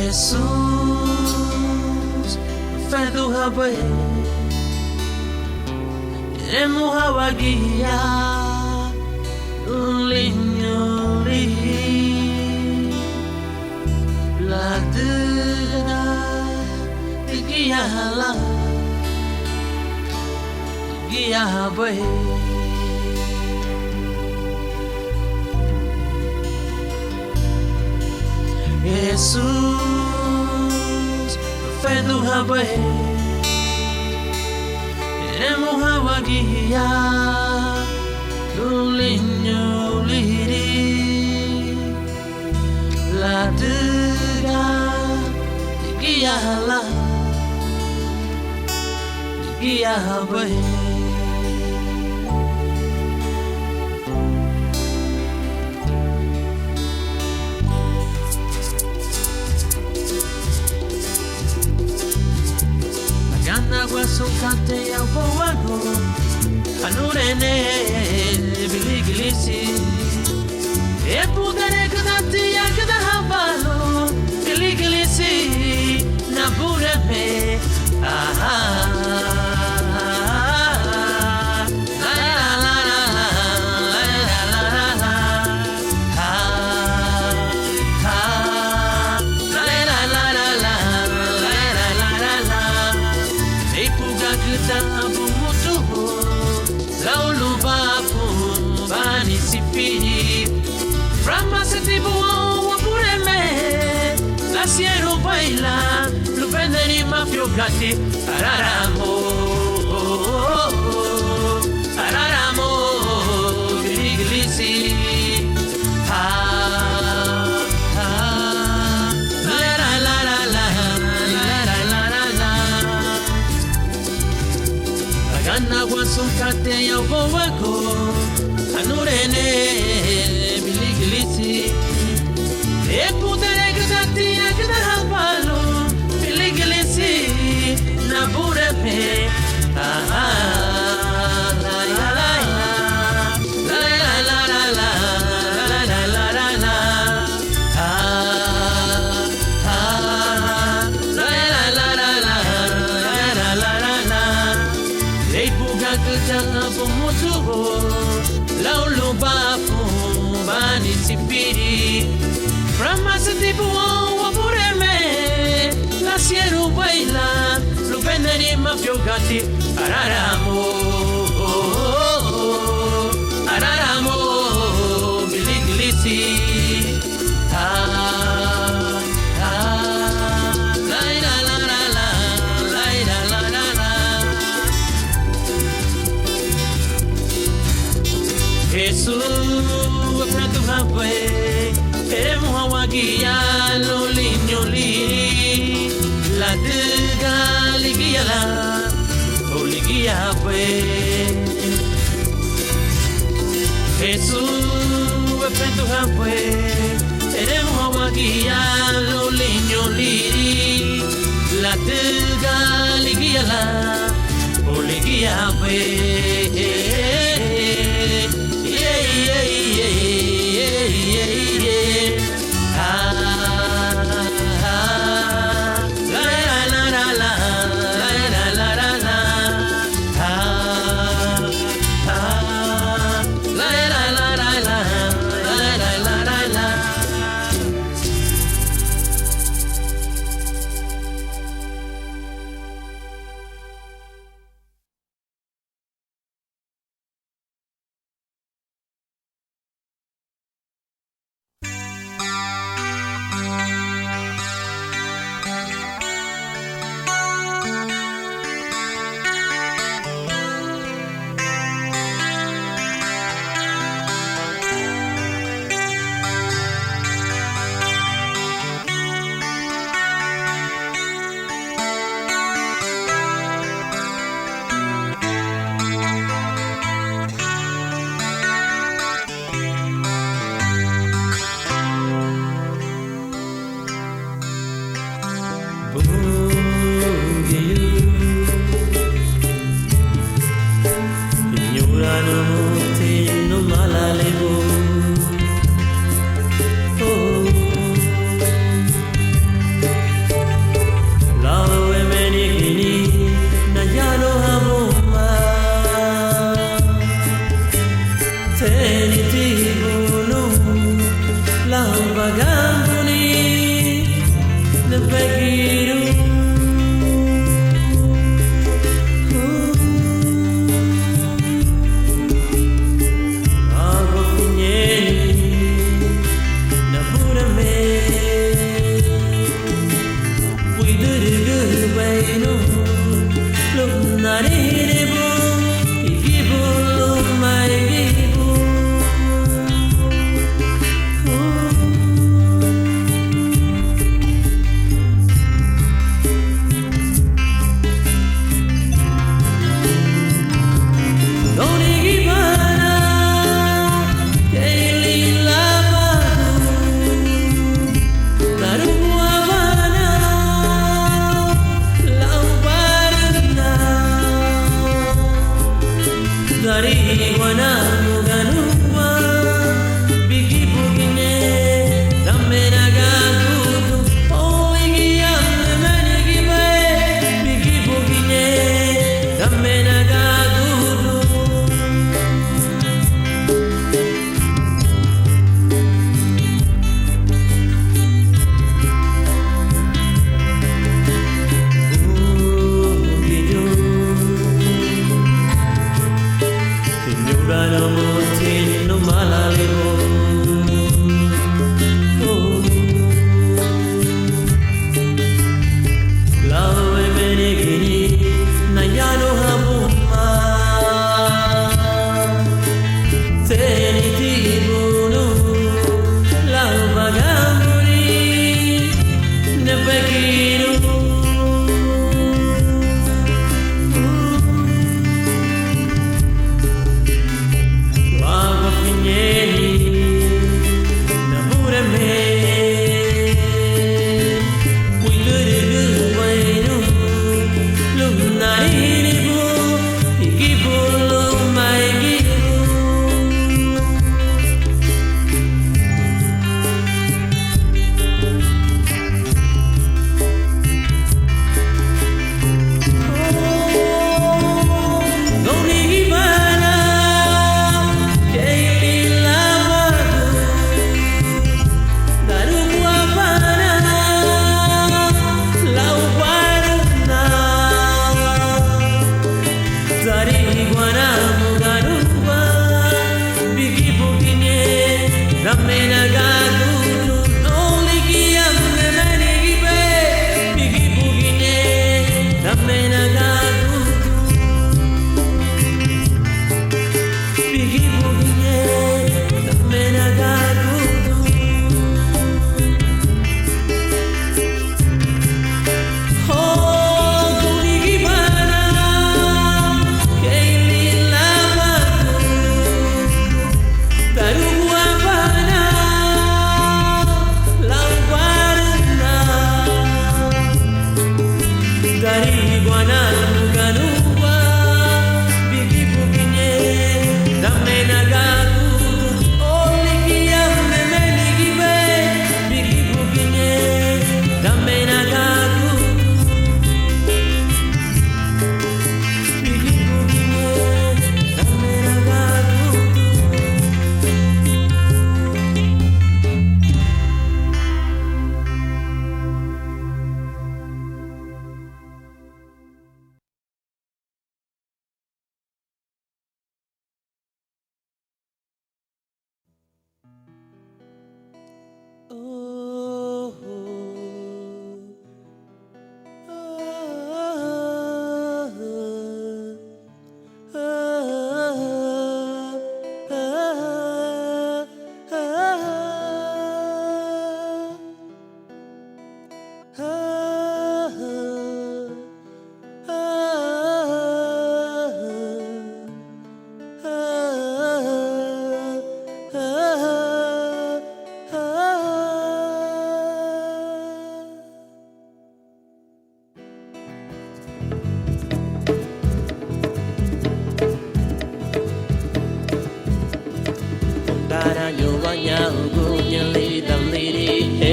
Jesus, fedu habe, emu hawagia, linyoli, la dera, tigiala, giabe. Jesus, fedu habe, emu hawagia, linyoli, la dera, tigiala, giabe. Agua sukate ya upowago Anurene biligilisi Epudere kadati ya kadahabalo Biligilisi Nabureme Siero baila, lupenderi mafiocati, araramo, araramo, griglisi, la la la la la la la la. Agana guasukate ya upowago, anurene biliglisi, epudere gdati. Siero baila, lupenderi mafiocati, araramo, araramo, biliglisi, la la la la la, la la la la. Jesus, fedu habe, emu hawagia, linyoli. La dega ligiala, o ligia pe. Jesus, fedu habe, eremu hawagia, lo linyoli. La dega ligiala, o ligia pe.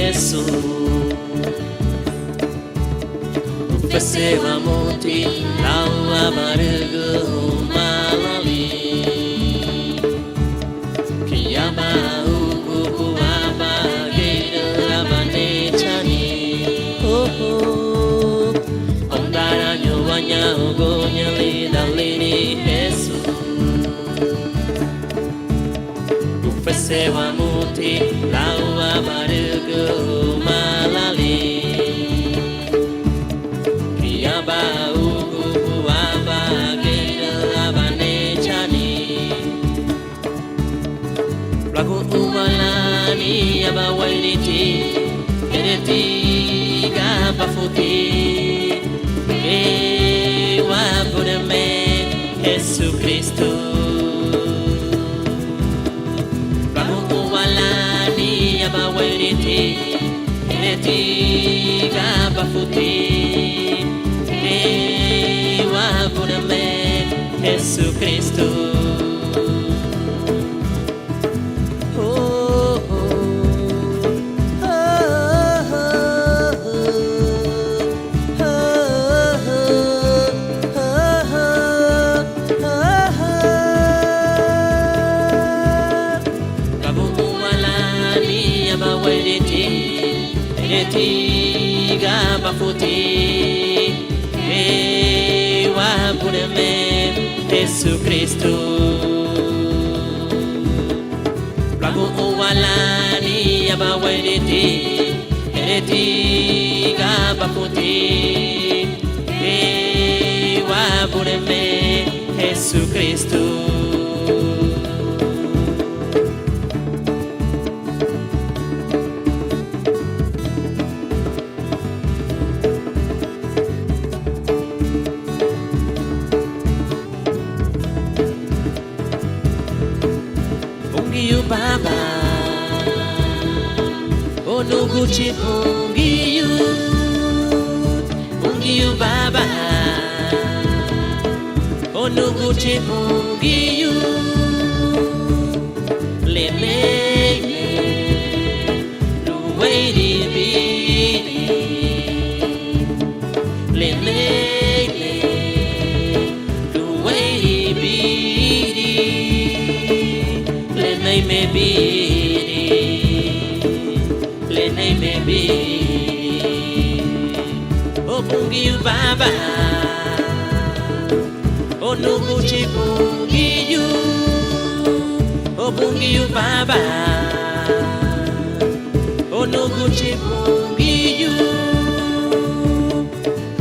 Jesús. Ufesewa muti lawa baregu malali. Kiyama uku aba geda abane chani. Oh, ondara nyuanya ugonya lidalini Jesús. Ufesewa muti lawa baregu malali. Kiyaba uku aba geda abane chani. Lagu umalani aba wailiti ereti gaba futi ewa budeme Yesus Kristus. Lagu umalani aba wailiti ereti gaba futi ewa budeme Yesus Kristus. Tiga bafuti ewa budeme Yesus Kristus. Lagu uwalani abawediti tiga bafuti ewa budeme Yesus Kristus. Pungiyu Baba, oh nuguchi Pungiyu Baba, oh nuguchi Pungiyu, leme luwedi bidi, leme luwedi bidi. Me be, lene me be. Oh Pungiyu Baba, oh nuguchi Pungiyu, oh Pungiyu Baba, oh nuguchi Pungiyu.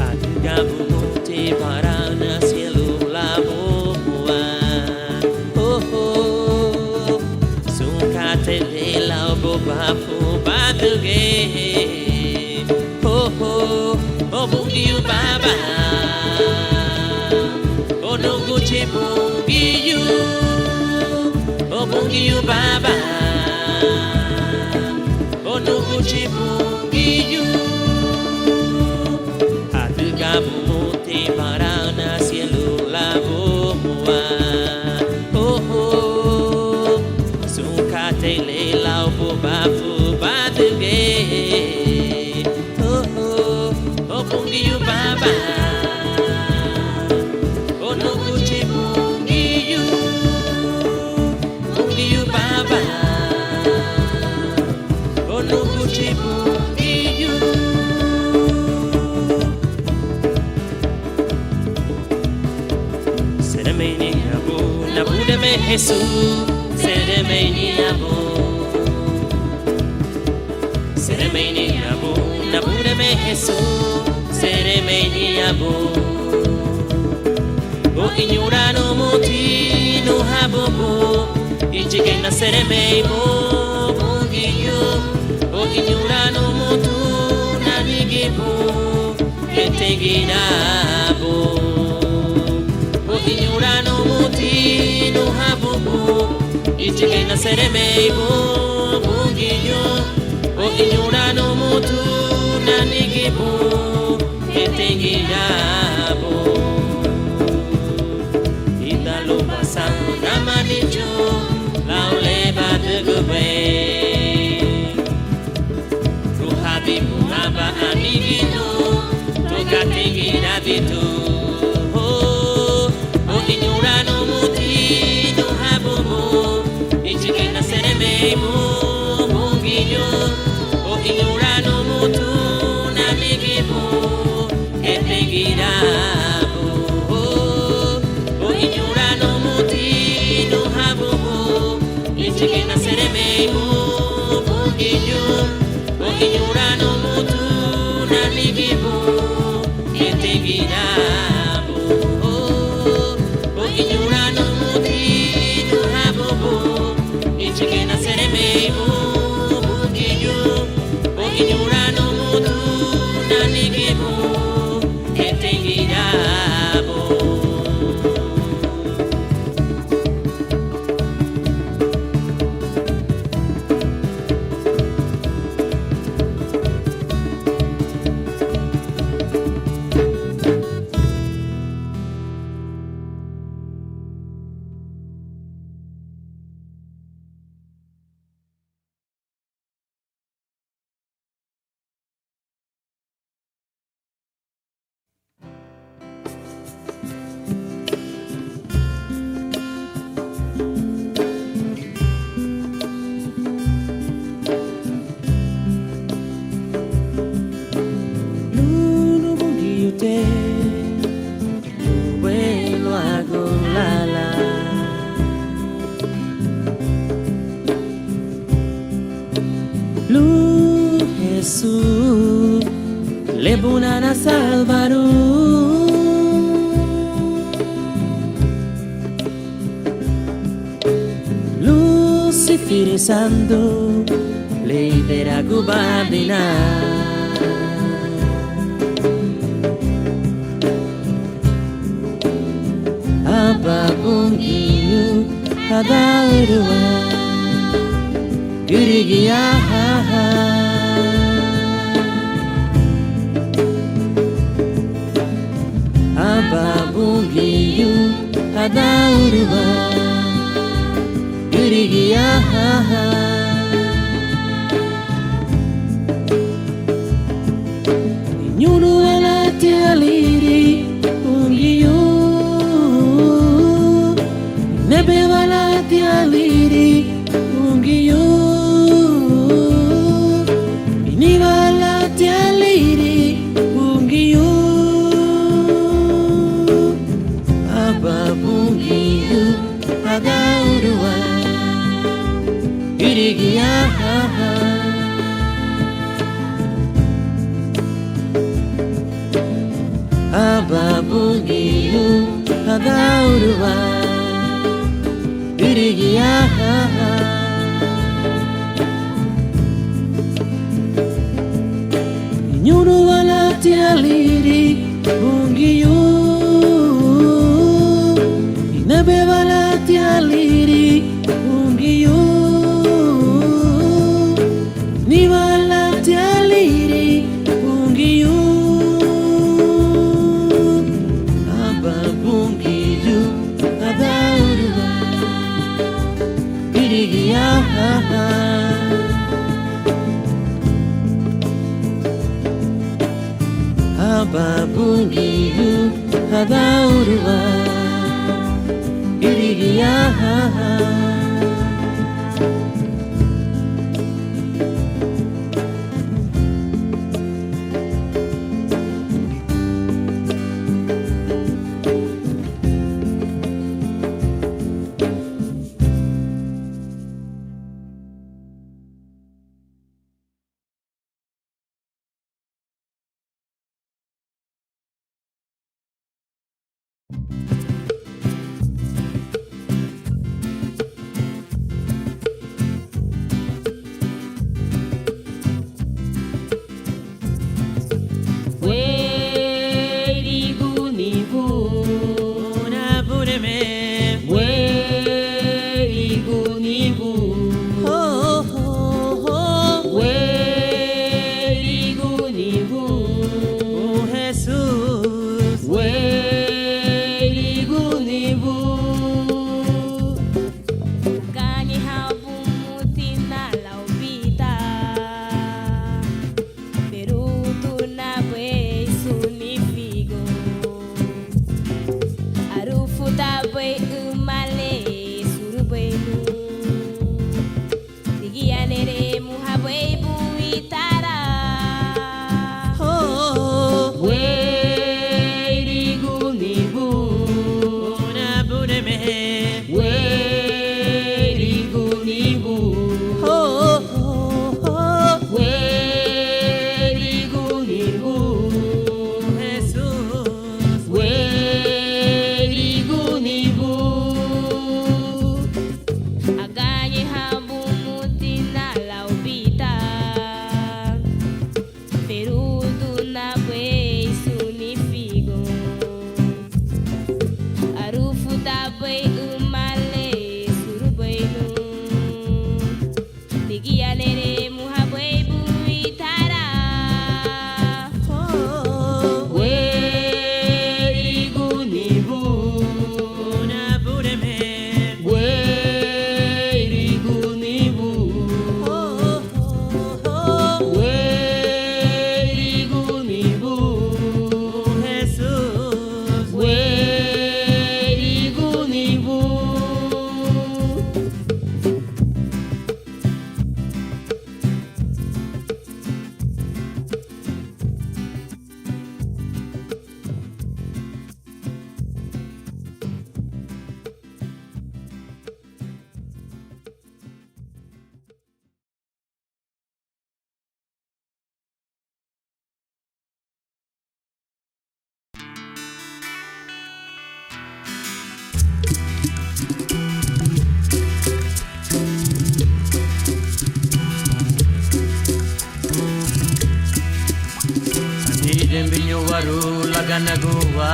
Adigabu muti parana cielo labo de la boba fu baduge. Oh Pungiyu Baba, oh nuguchi Pungiyu, oh Pungiyu Baba, oh nuguchi Pungiyu. Adigabu muti parana cielo labo Tele lau boba fu baduge. Oh Pungiyu Baba, oh nuguchi Pungiyu, Pungiyu Baba, oh nuguchi Pungiyu. Seremeni abu nabudeme Yesus. Seremeni abu, nabudeme Yesus. Seremeni abu, o inyurano muti no habobo, ichike na seremei bo Pungiyu, o inyurano mutu na nigibu, etegidabo, o inyurano muti no habobo. Ichike na seremei bo Pungiyu, o inyurano mutu na nigibu, etegidabo. Italo pasang namanicho, laule badugube. sereme un poquillo rano mutu nanigibu yetegirabu poquillo rano muti nuhabubu ichikena sereme un poquillo rano mutu nanigibu yetegirabu. Jesús, le bunana salvaru. Lucifer santo, le idera gubadina. Ababungiyu hadaurua, girigiya ha ha. Ababungiyu hadaurua, girigiya ha ha. Nyunu elati aliri ungiyu, nebe walati aliri ungiyu, ini walati aliri ungiyu. Ababungiyu hadaurua, girigiya ha ha. Ababungiyu hadaurua, girigiya ha ha. Nyunu walati aliri ungiyu, inabe walati aliri ungiyu, ni walati aliri ungiyu. Ababungiyu hadaurua, girigiya ha ha. Ababungiyu hadaurua, girigiya ha ha. perudo na boi sunifigo arufu da boi umale surubainu digia nere muha boi buitara we igunibu una bureme we irigunibu we irigunibu Jesus we irigunibu Nidem binyo waru lagana gua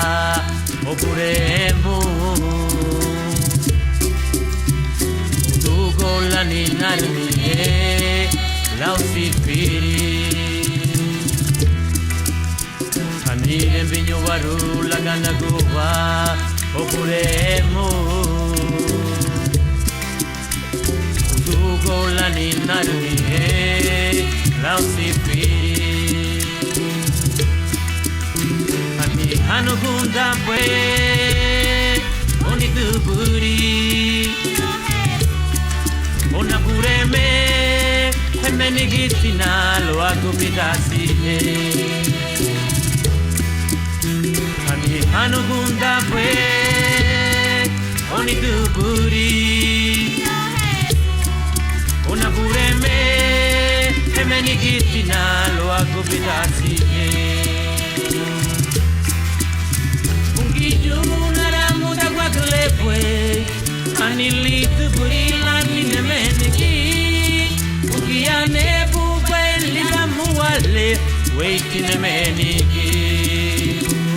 opuremu Tugo la ninarni lausifiri Nidem binyo waru lagana gua opuremu Tugo la ninarni lausifiri Hano gunda pue Oni tuburi Ona pureme Hemeni gitina lo aku pidasi Ani hano gunda pue Oni tuburi Ona pureme Hemeni gitina lo aku pidasi Naramuda guaclepue Anilitu burila nine meniki Ukiane bubeli la muale Waitine meniki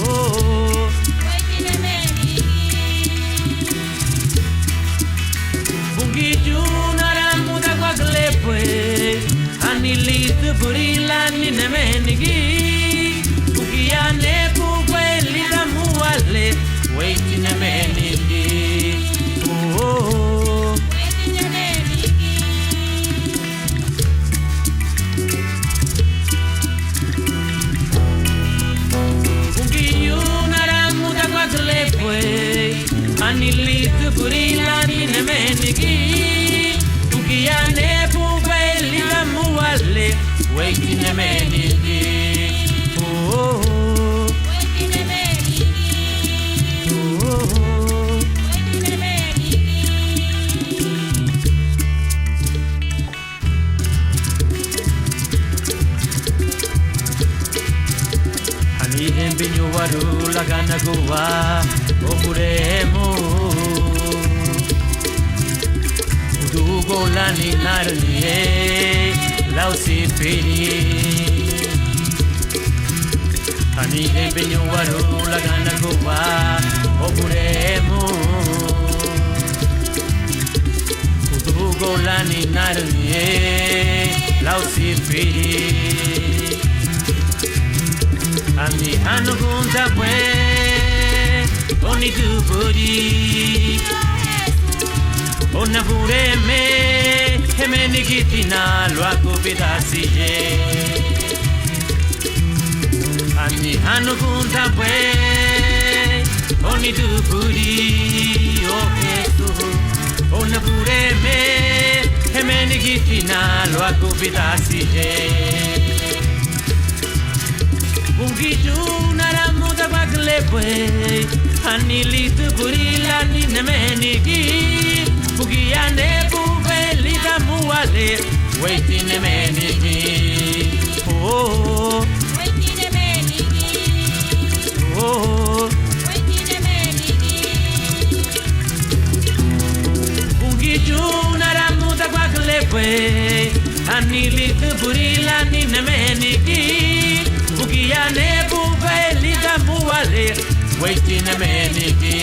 Oh Waitine meniki Bungiju naramuda guaclepue Anilitu burila nine meniki Ukiane bubeli la muale Waiting a meniki, oh, waiting a meniki. Ungiyu naramuda guaclepue, anilitu burila nine meniki. Ukiane bubeli la muale, waiting a meniki, oh. Binyo waru lagana gua opuremo Udugo la ninarnie lausifiri Anide binyo waru lagana gua opuremo Udugo la ninarnie lausifiri Ami hano gunda pue Oni tuburi Ona pureme Heme nikitina lo aku pidasi Ami hano gunda pue Oni tuburi Oh Jesus Ona pureme Heme nikitina lo aku pidasi Ungiju naramuda guaclepue Anilitu burila nine meniki Ukiane bubeli la muale Waiting a meniki Oh Waiting a meniki Oh Waiting a meniki Ungiju naramuda guaclepue Anilitu burila nine meniki waiting a meniki.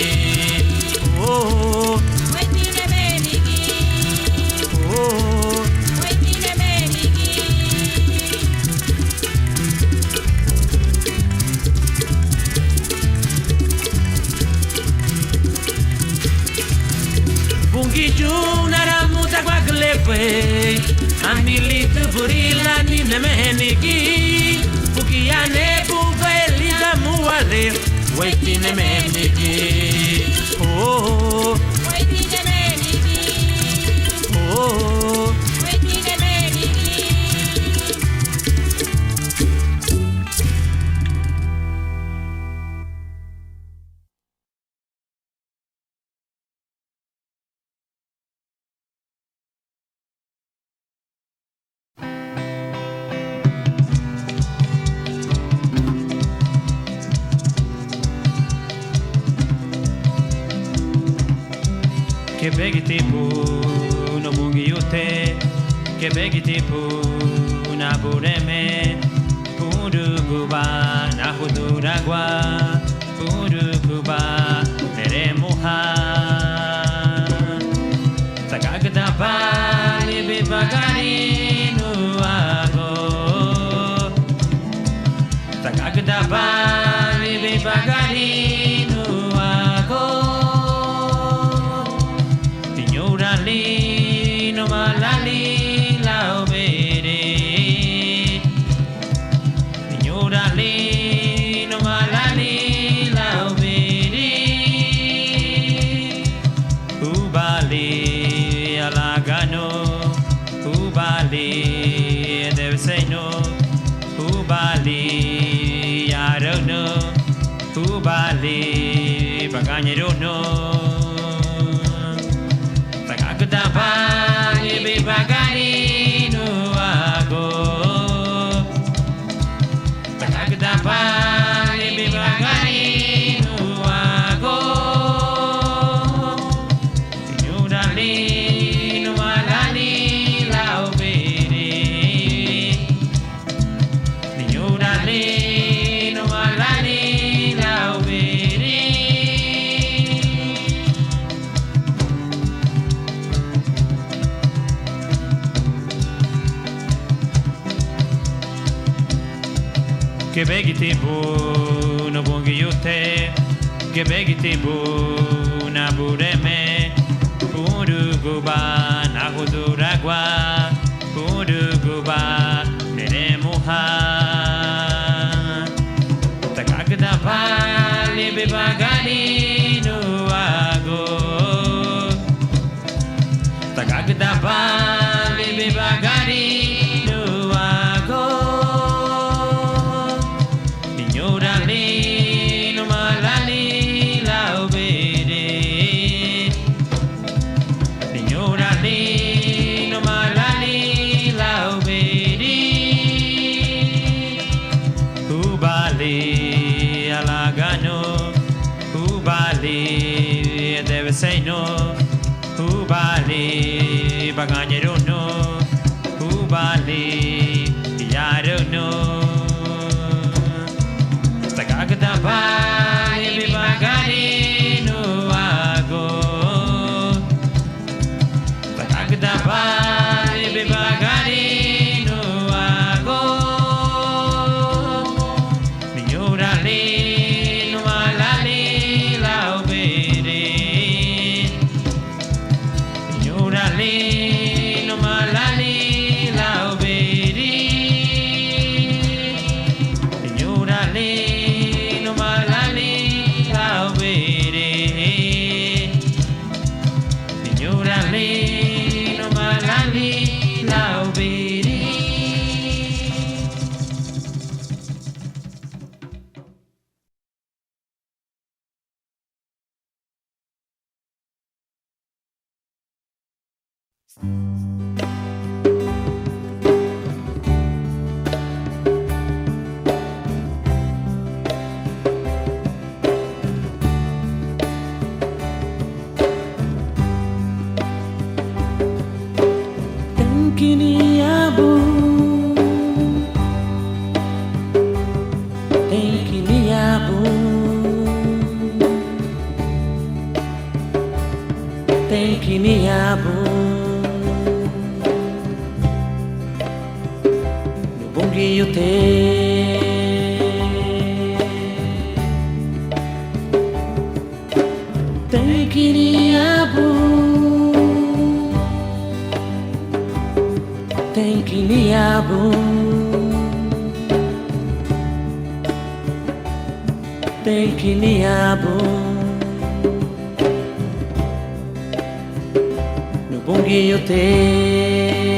Oh, waiting a meniki. oh, Waiting a meniki. bungi junara muta kwa klepe. Anilitu burila ni meniki. Bukiane buveli da muale. Waiting a meniki. Oh, Waiting a meniki. oh. Waiting a meniki. Que begi tipu no bungi yute. Que begi tipu na bureme. Puru kuba na huduragua. Puru kuba tere muha. Takagdapa libi bagari nu ago. Takagdapa libi bagari nu ago. Tinyurali no malali lao bere. Tinyurali no malali lao bere. Ubali alagano. Ubali devseino. Ubali yarono. Ubali baganyero. Takagdapa libi bagari no ago. Takagdapa libi bagari no ago. Tinyurali no malali lao bere. Tinyurali no malali lao bere. Que begi tipu no bungi yute. Que begi tipu na bureme. Puru guba na huduragua. Puru guba nere muha. Takagdapa libi bagari no ago. Takagdapa libi bagari no ago. Tinyurali no malali lao bere. Tinyurali no malali lao bere. Ubali alagano. Ubali devseino. Ubali baganyero. Ubali yarono. Takagdapa libi bagari no ago. Takagdapa libi bagari no ago. Tinyurali no malali lao bere. Tinyurali no malali lao bere. Tinyurali no malali lao bere. Tinyurali no malali lao bere. Tenkiniabu Nubungi yote Tenkiniabu Tenkiniabu Tenkiniabu Nubungi yote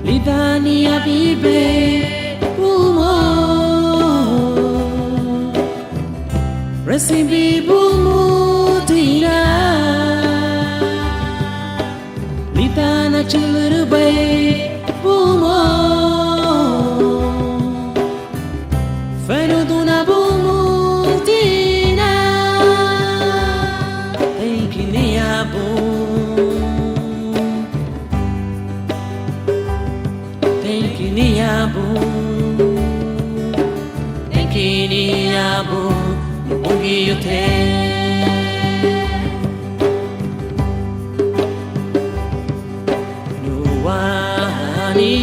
Lidania vive bumo Recibi bumo tira Lidana churubay bumo Feruduna bumo tira Tenkiniabu Tenkiniabu Tenkiniabu Nubungi yote Nuwani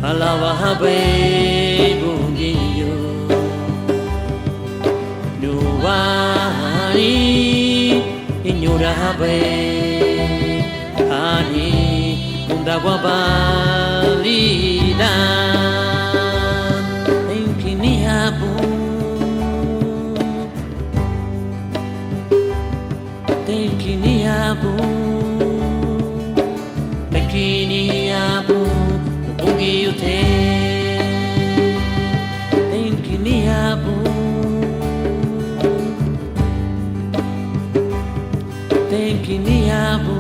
Halawa habe bungi yo Nuwani Inyura habe Ani Undagwa balidan Tenkiniabu Tenkiniabu Tenkiniabu Nubungi yote Tenkiniabu Tenkiniabu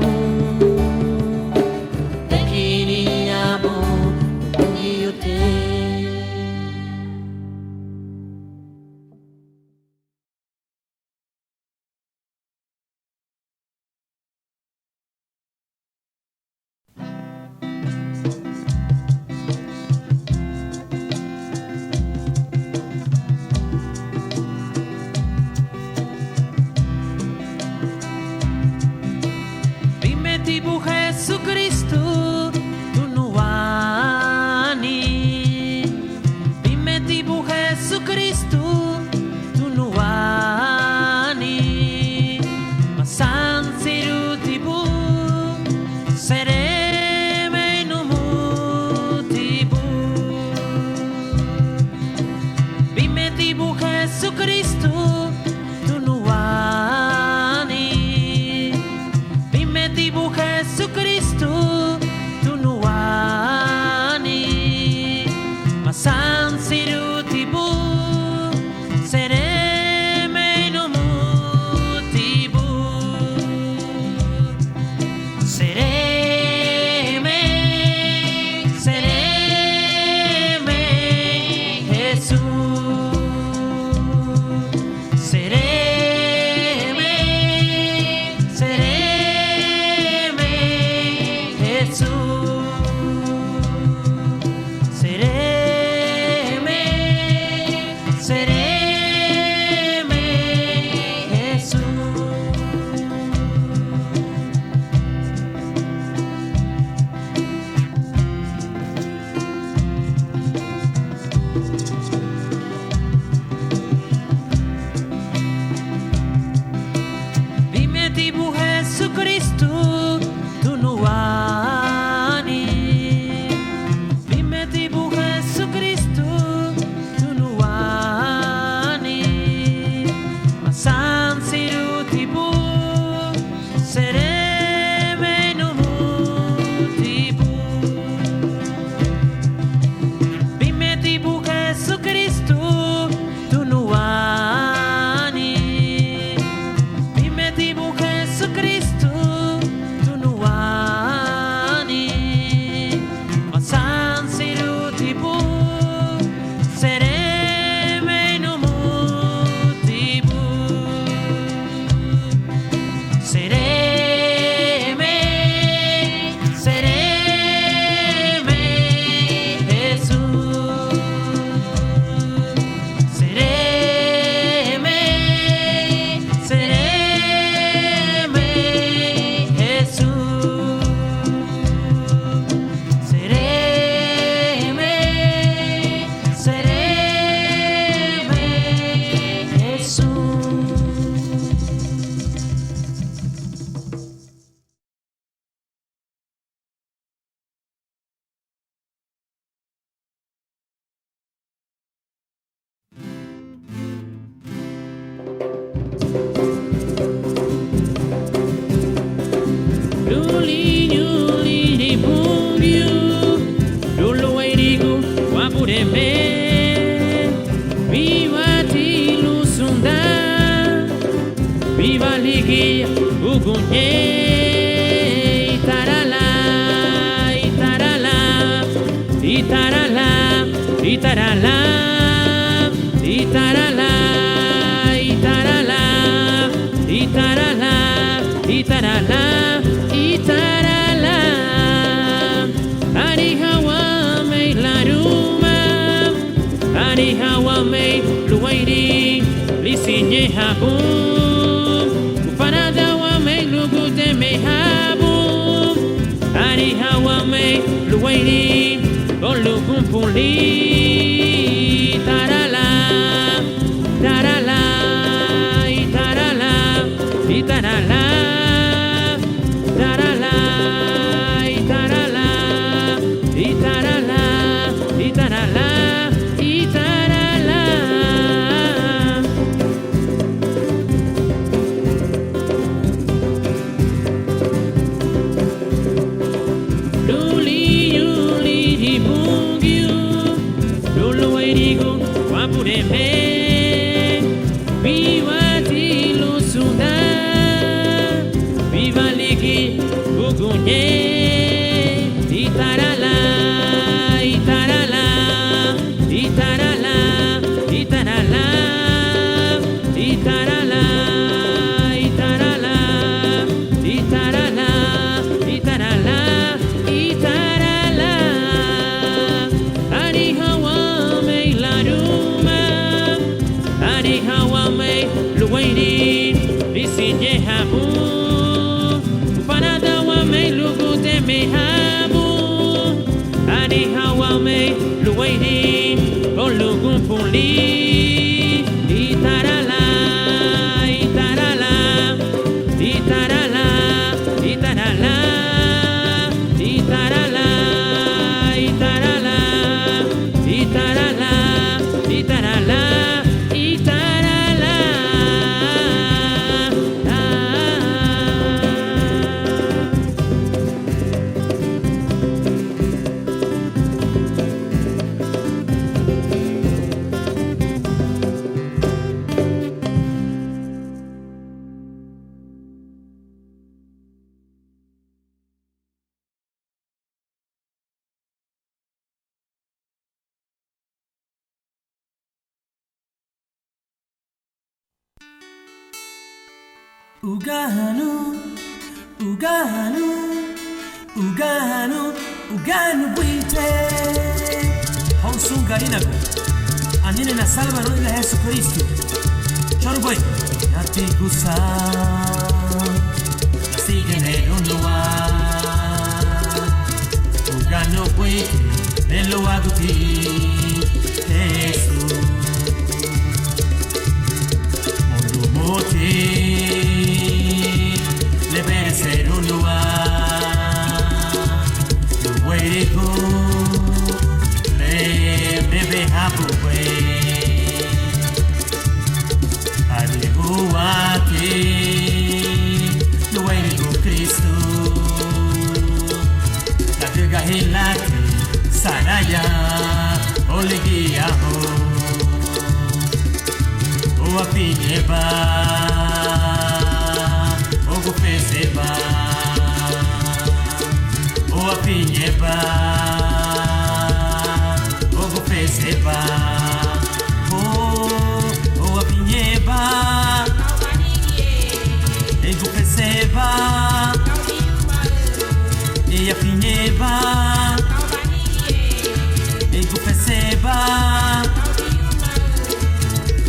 viva ligi ugunye itarala itarala itarala itarala itarala itarala itarala itarala itarala ari hawa me laruma ari hawa me luwairi lisinye habu ufanada wa me lugute me habu ari hawa me luwairi olugun puli tarala tarala itarala itarala tarala itarala itarala itarala itarala luli yuli dibungyu lulu wairigu wapureme viva tilu sunda viva ligi ugunye itarala itarala itarala itarala itarala itarala itarala itarala itarala ari hawa me laruma ari hawa me luwairi lisinye habu ufanada wa me lugute me habu ari hawa me luwairi olugun puli itarala itarala itarala itarala itarala itarala itarala itarala itarala Uganu, Uganu, Uganu, Uganu buite. Honsun garinago, anine na salva no ila Yesu Kristo. Chorboy, yati gusa, sigue nelunua. Uganu buite, nelo aguti, Jesus. Molumuti. Debe ser un lugar, lo huérico, le bebe a bue, alihuati, lo huérico Cristo, la tilga hilati, saraya, oligiaho, o apiñeba. Ogo peseba, o apiñeba, ogo peseba, o apiñeba, ego peseba, e apiñeba, ego peseba,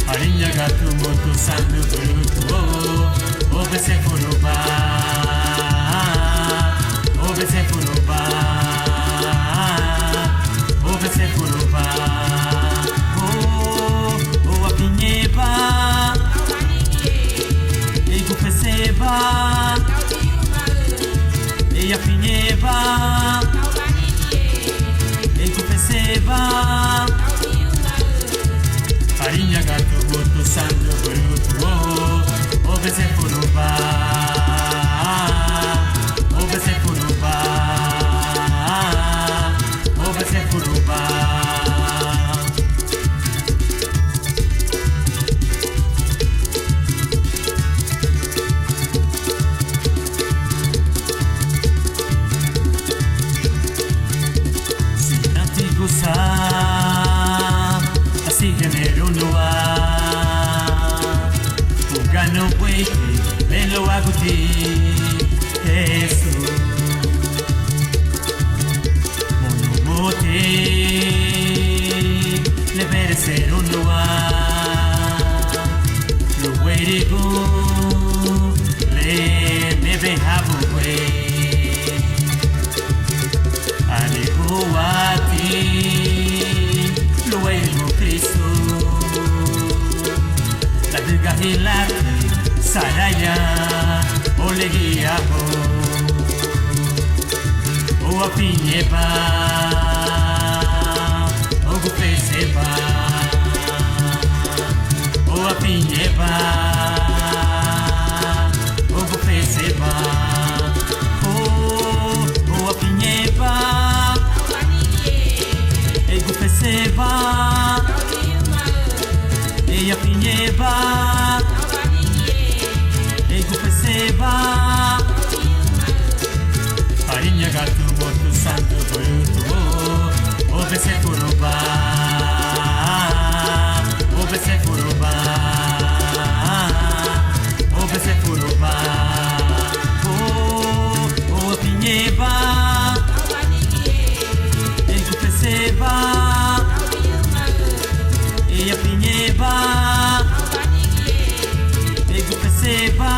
arinya gato moto sandu bruto. Obese furuba, obese furuba, obese furuba, oh apiñeba, ego peseba, e apiñeba, ego peseba, arinya gato boto sandu bruto. Obese furuba, obese furuba, obese furuba. wairite lelo aguti Jesus mono mote le vere ser un lugar lo wairigo le neve habu we ani huati lo wairigo Cristo la diga hilati saraya olegia o apinheba o gupeseba o apinheba o gupeseba o apinheba e gupeseba e apinheba e gupeseba farinha gato morto santo bruto o bese furuba o bese furuba o bese furuba o pinheba e gupeseba e a pinheba e gupeseba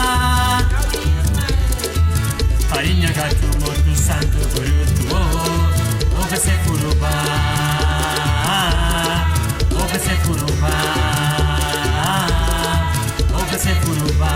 farinha gato morto santo bruto o bese furuba o bese furuba o bese furuba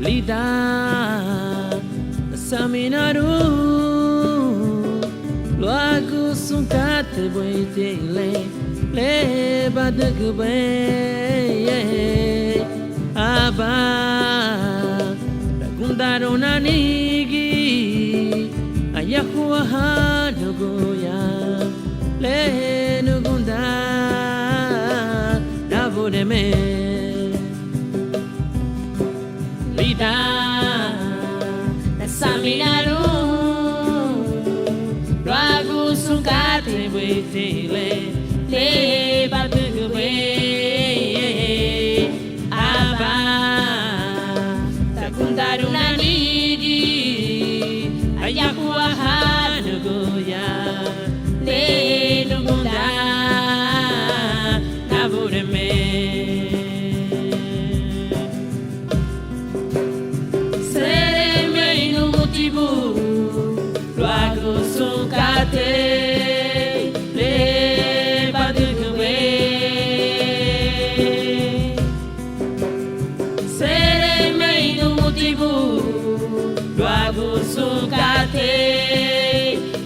Lida Saminaru Loago sunkate boitele Le badagbe Aba Ragundaro nanigi Ayahuwa hanugoya Le nugunda Navodeme Lida Saminaru Loago sunkate boitele Le badagbe Aba Ragundaro nanigi Ayahuwa hanugoya Le nugunda Navodeme Loago sunkate le badugwe Seremei no motivo Loago sunkate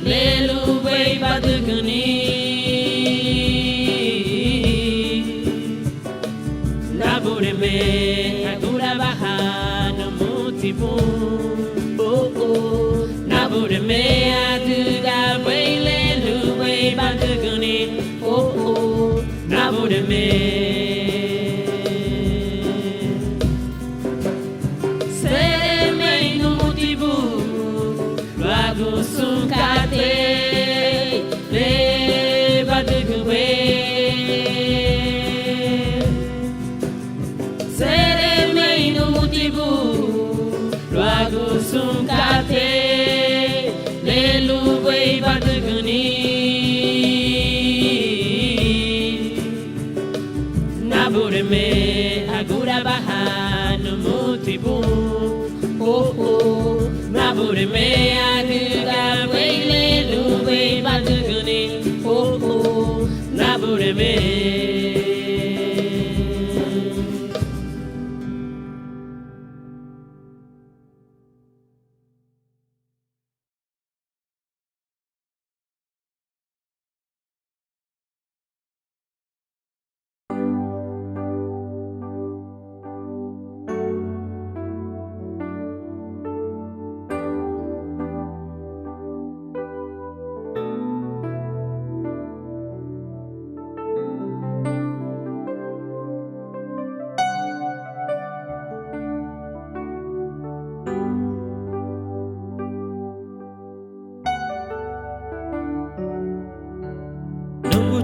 le luwei badugni Nabureme agura baha no motivo Nabureme aduga wele luwe baduguni Nabureme Seremei no motivo Loago sunkate le badugwe Seremei no motivo Loago sunkate Leluwei baduguni Nabureme agura baha no motivo Nabureme aduga wele luwei baduguni Nabureme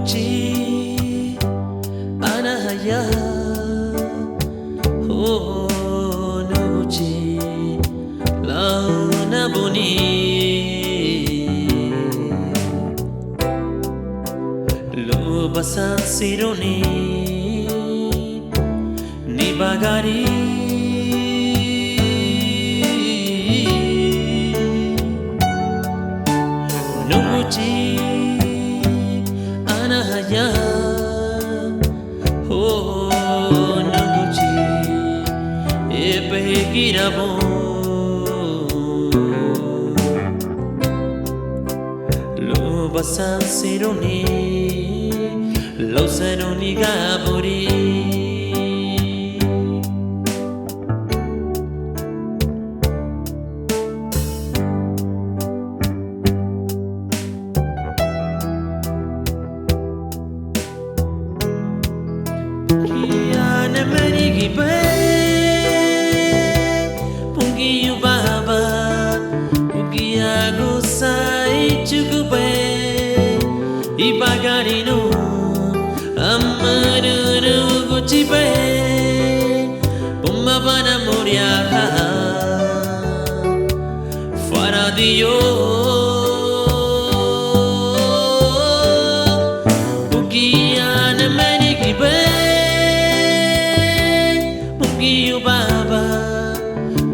누구지 알아야 누구지 라나 보니 루바산 시로니 니바가리 누구지 알아야 누구지 예배기라보 루바산 시로니 로세로니 가보리 Ibagarino Amaru Nuguchibe Pumabana Moria Faradio Bukiana Manikibe Bukiyu Baba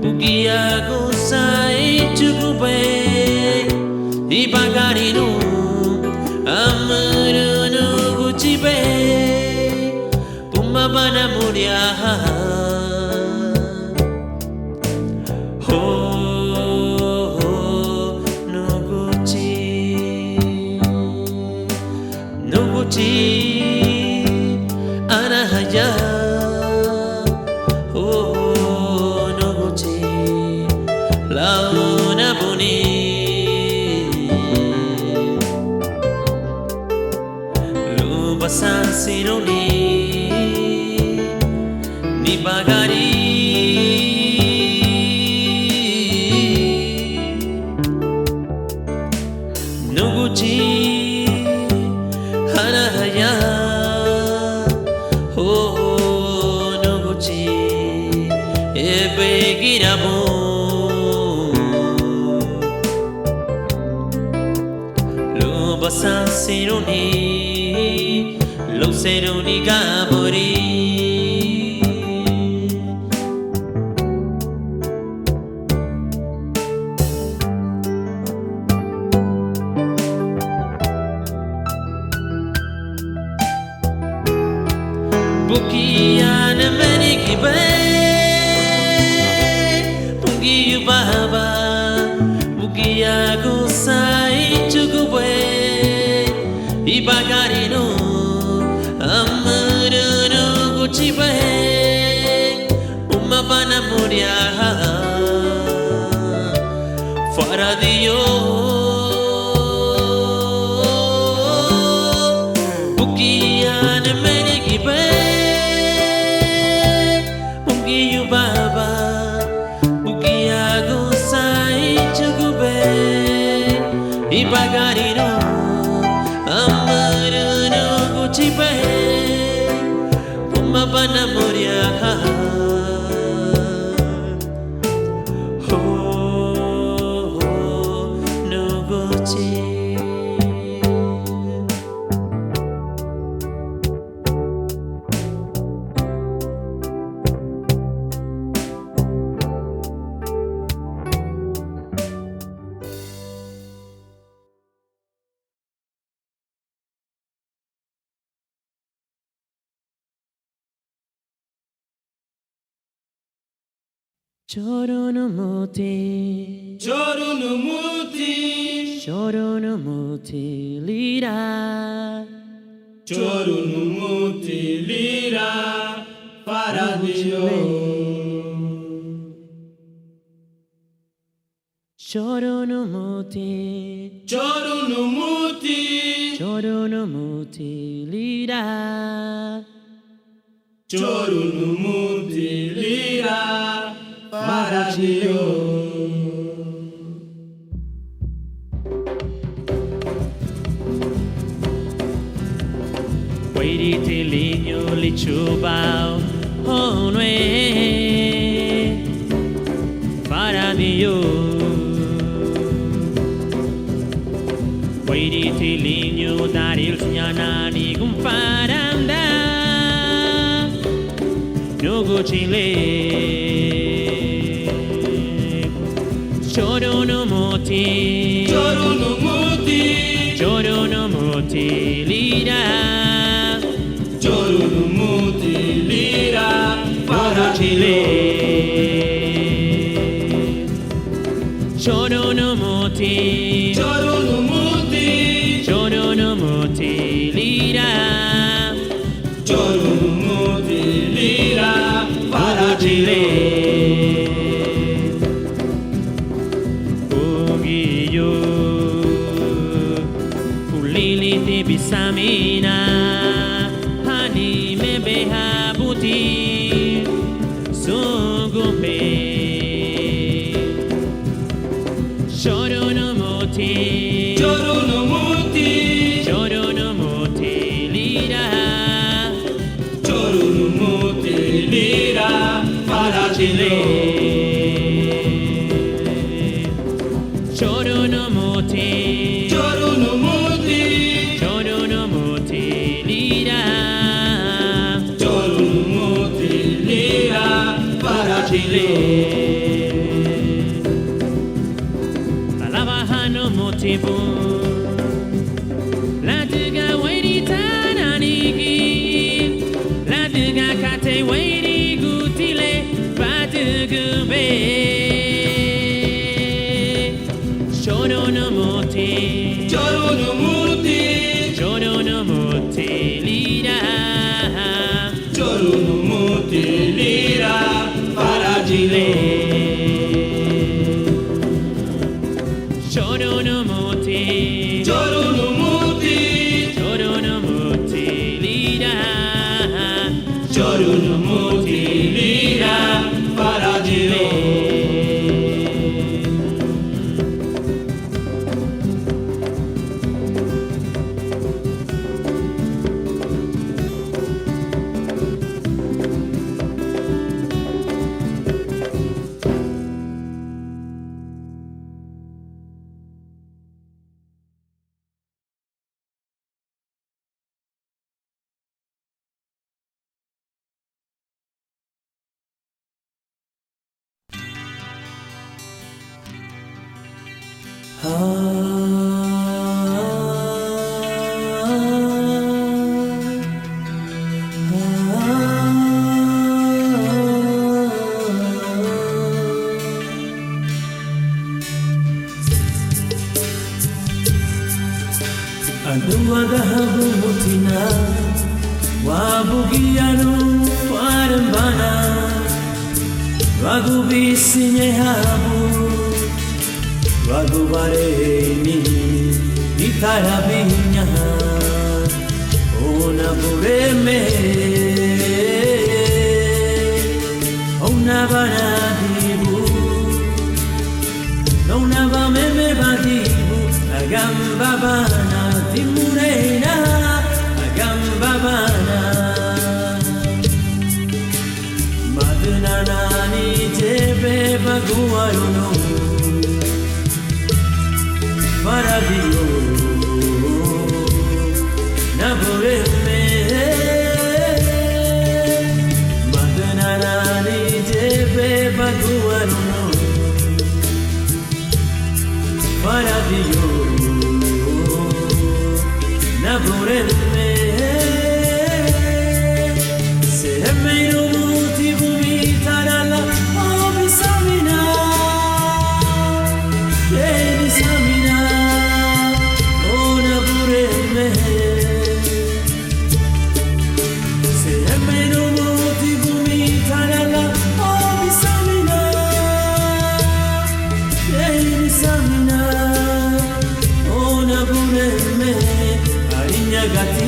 Bukiago Sai Chukube Ibagarino Amaru Nuguchibe Pumabana Moria Nuguchi Nuguchi Anahaya Nuguchi Launa Boni Lubasan Sironi Nibagari Nuguchi Hanahaya Nuguchi Ebegirabo Lubasan Sironi Loseroni Gabori Bukiana Manikibe Bukiyu Baba Bukiago Sai Chukube Ibagarino Amaru Nuguchibe Umabana Moria Faradio Bukiana Manikibe Bukiyu Baba Bukiago Sai Chukube Ibagarino Amaru Nuguchibe Pumabana Moria Nuguchi Choronumuti Chorunumuti Choronumuti Lira Chorunumuti Lira Faradio Choronumuti Chorunumuti Choronumuti Lira Chorunumuti Lira Faradio Wairite ligno li chubao honwe para Dio. Wairite ligno daril nyanani gumparanda Nogo chile Choro no moti Choro no moti Choro no moti lira Choro no moti lira para Chile Choro no moti Choro no moti Choro no moti lira Choro no moti lira para Chile Bisamina hani me behabuti sugumbe Choro no moti Choro no moti Choro no moti lira Choro no moti lira para Chile Choro no moti Choro no moti Choro no moti lira Choro no moti lira para Chile Alabaha no motibu La duga wairi tananigi La duga kate wairi gutile Patugube Choro no moti Choro no moti Choro no moti lira Choro no moti lira para Chile Choro no moti Choro no moti Choro no moti lira Choro no moti lira para Chile Adua dahabu mutina Wabugianu parembana Wagu bisinye habu Wagu bareni Itarabinya Ona bureme Ona banadibu Ona bameme badibu Agamba bana Timurena Agamba bana Madunanani jebe baguayono Para Dio Nabureme Madunanani jebe baguayono Para Dio Nabureme Sereme inuti vumitarala Oh bisamina Bisamina Oh Nabureme Sereme inuti vumitarala Oh bisamina Bisamina Oh Nabureme Arinya gati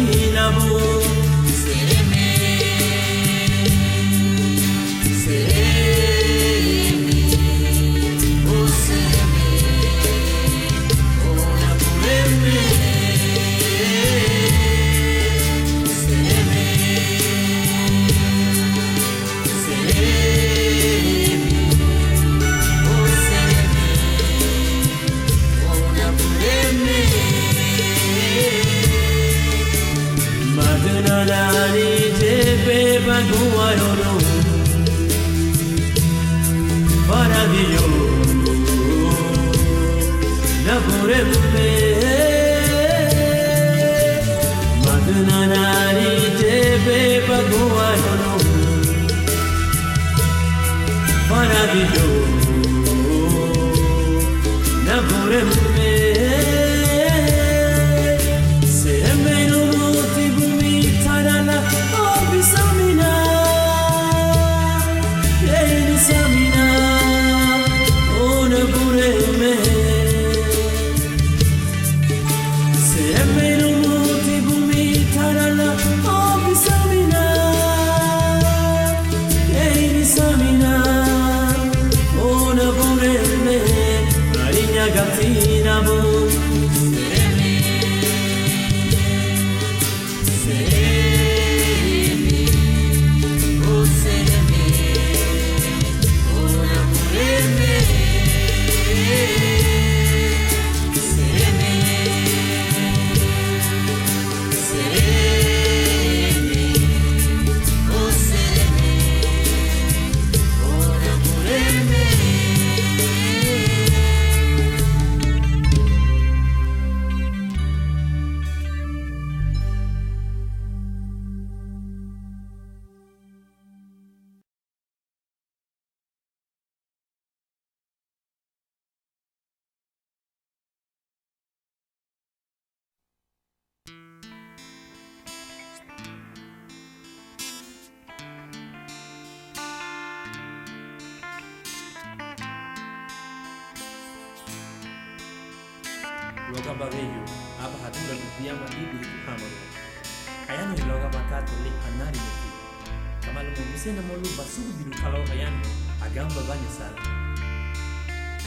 baguayoro Paradio Nagurembe Madunanari Debe baguayoro Paradio Nagurembe Loga baveyo aba hadura diyama ibiri hamaro ayano loga batatu le hanari yoki kamalu musena molu basugu biru kalau ayano agamba banya sala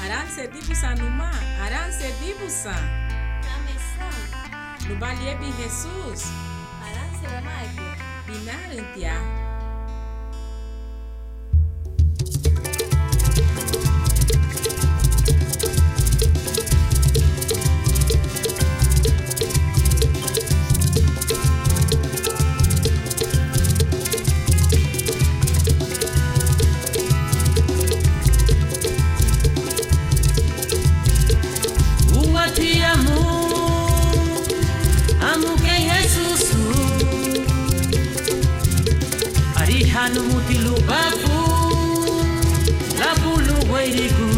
aranse dibusa numa aranse dibusa Kamesa. nubaliebi Jesus Aranse Ramagio. binarentia Hanu mutilu bafu labulu wairigu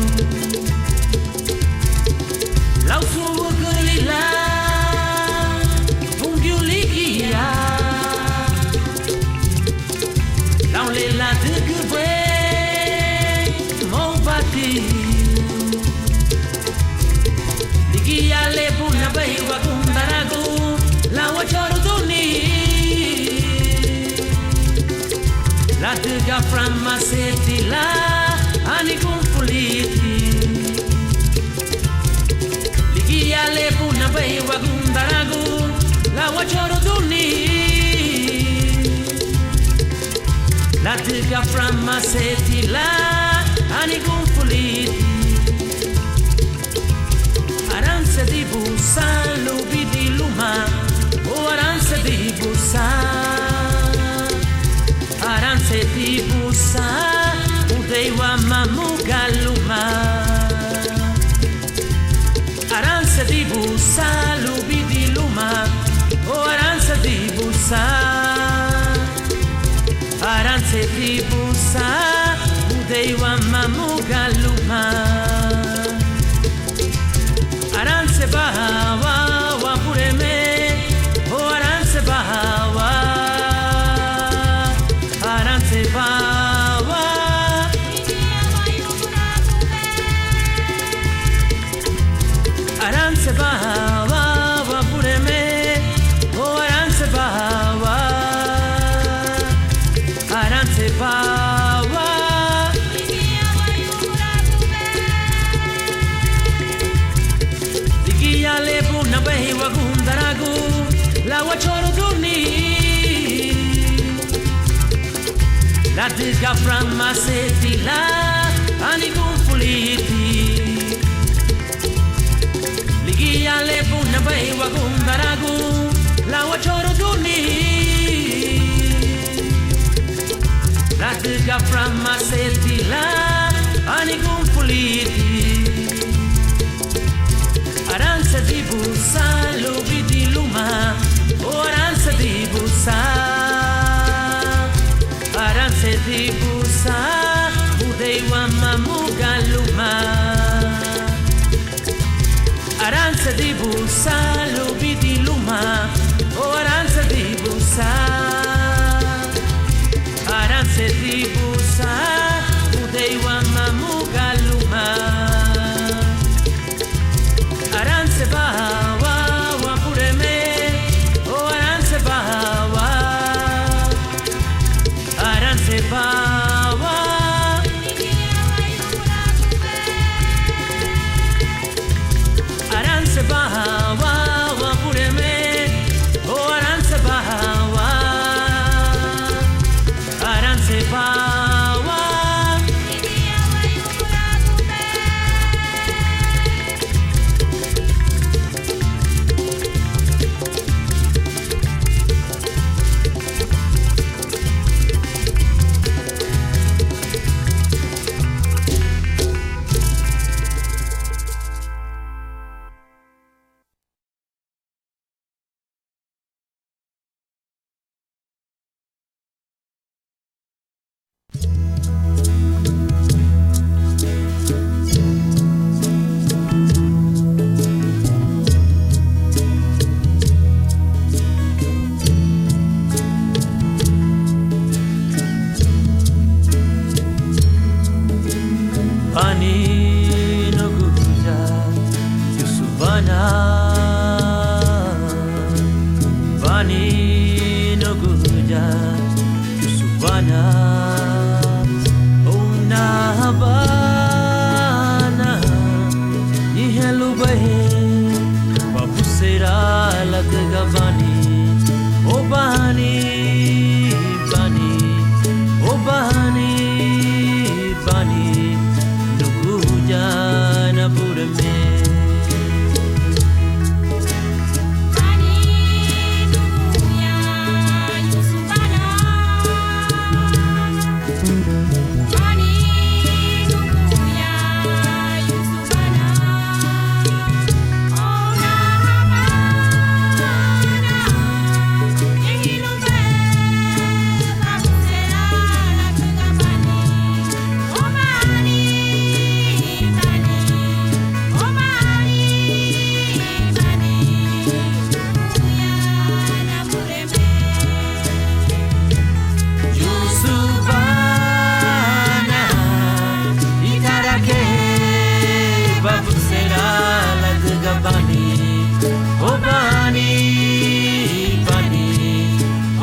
lausu wakulila ungiulikia laulela degwe mobati ligia lebu nabai wakundaragu lawachoruduni La dega framma seti la ani confuliti Ligia le puna bei wagundaragu la wachoro duni La dega framma seti la ani confuliti Aranze di busa lubi di luma o aranze di busa Aranse di busa, udeiwa mamugaluma. Aranse di busa, lubi di luma. Oh, aranse di busa. Aranse di busa, udeiwa mamugaluma. Aranse bahawa, wapureme. Oh, aranse bahawa. Aranse bawa Aranse bawa wapureme Oh aranse bawa Aranse bawa Ligia lebu nabehi wagundaragu La wachoro duni La diga framma seti la ani confuliti Ligia le bunna bai wagundaragu la wachoro duni tega frama setila ani kumfuliti aransa di busa lubi di luma aransa di busa aransa di busa udei wa mamuga luma aransa di busa lubi di luma aransa di busa aransa di busa udei wa mamuga luma aransa bawa wa pureme aransa bawa aransa bawa aransa bawa wa pureme aransa bawa aransa bawa Pani no guja Yusufana Pani no guja Yusufana Ona habana Ihelu bahe Babu sera latga bani O bani bani O bani bani Jana purame Pani duya Yusufana Pani duya Yusufana Ona habana Yehilu be Babu sera latga bani O bani Yusufana Ikarake Babu sera latga bani O bani bani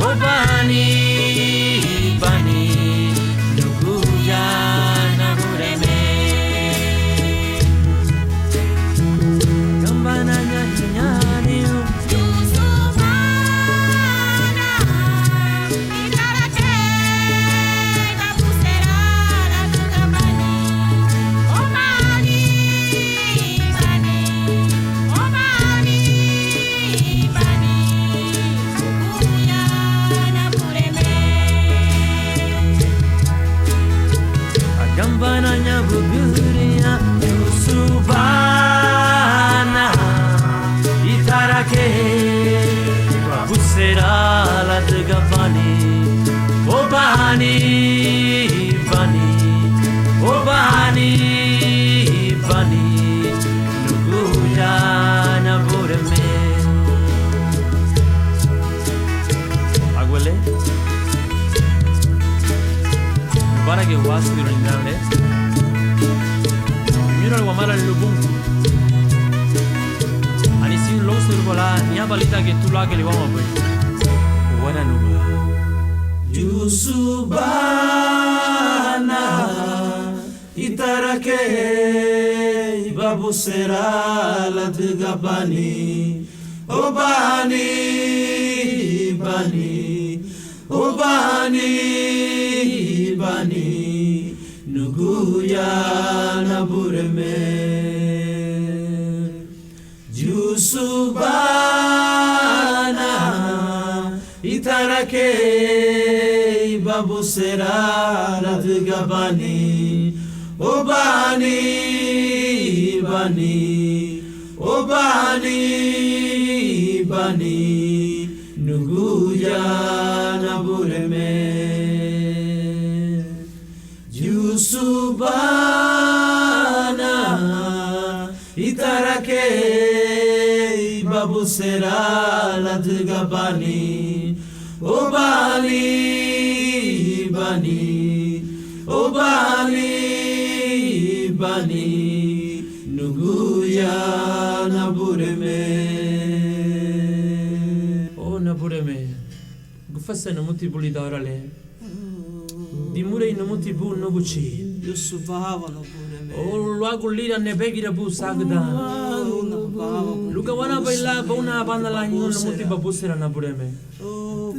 O bani bani Nugu jana mureme Gambana nyani Yusufana Ikarake Babu sera latga bani O bani bani O bani bani Kuyana pureme Gambana nyabuguria Yusufana Itarake Babu sera latga bani O bani bani O bani bani Nugu jana purame Aguele Para que was vi in grande Mira lo mala lubung Ani sin lo surbola nia balita que tu la que le vamos a ver Buena nuba Yusufana Itarake Babu sera latga bani O bani bani O bani bani Nuguya nabureme Yusufana Itarake babu sera radga bani o bani bani o bani bani nuguya nabureme Yusubana itarake babu sera radga bani o bani bani o bani bani nuguya nabureme O nabureme gufasa namuti buli darale dimure namuti bu nuguchi Yusubava nabureme O luagu lira nebegira bu sagda Luga wana baila bauna bandala namuti babu sera nabureme Oh,